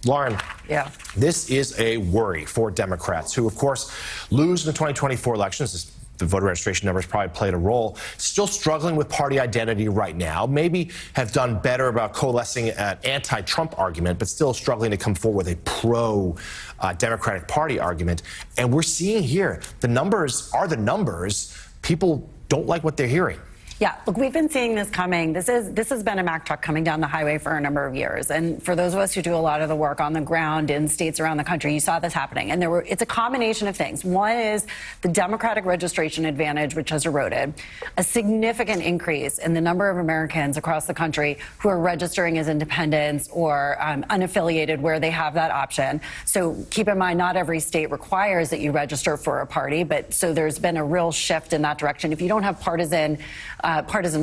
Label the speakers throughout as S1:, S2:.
S1: Lauren,
S2: yeah,
S1: this is a worry for Democrats who, of course, lose in the 2024 elections. The voter registration numbers probably played a role. Still struggling with party identity right now. Maybe have done better about coalescing an anti-Trump argument, but still struggling to come forward with a pro-Democratic Party argument. And we're seeing here, the numbers are the numbers. People don't like what they're hearing.
S2: yeah. Look, we've been seeing this coming. This has been a Mack truck coming down the highway for a number of years. And for those of us who do a lot of the work on the ground in states around the country, you saw this happening. And it's a combination of things. One is the Democratic registration advantage, which has eroded, a significant increase in the number of Americans across the country who are registering as independents or unaffiliated where they have that option. So keep in mind, not every state requires that you register for a party, but so there's been a real shift in that direction. If you don't have partisan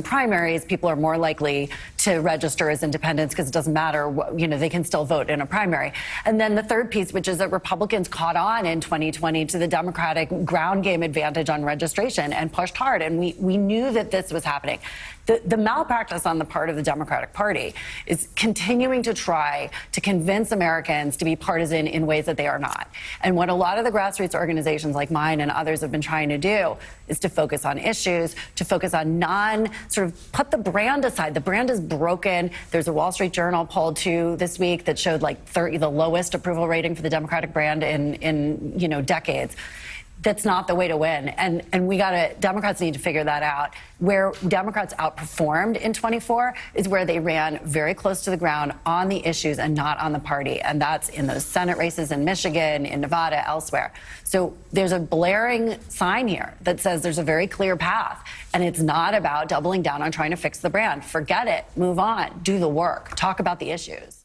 S2: primaries, people are more likely to register as independents because it doesn't matter what, they can still vote in a primary. And then the third piece, which is that Republicans caught on in 2020 to the Democratic ground game advantage on registration and pushed hard. And we knew that this was happening. The malpractice on the part of the Democratic Party is continuing to try to convince Americans to be partisan in ways that they are not. And what a lot of the grassroots organizations like mine and others have been trying to do is to focus on issues, to focus on put the brand aside. The brand is broken. There's a Wall Street Journal poll too this week that showed the lowest approval rating for the Democratic brand in decades. That's not the way to win. And Democrats need to figure that out. Where Democrats outperformed in 24 is where they ran very close to the ground on the issues and not on the party. And that's in those Senate races in Michigan, in Nevada, elsewhere. So there's a blaring sign here that says there's a very clear path. And it's not about doubling down on trying to fix the brand. Forget it. Move on. Do the work. Talk about the issues.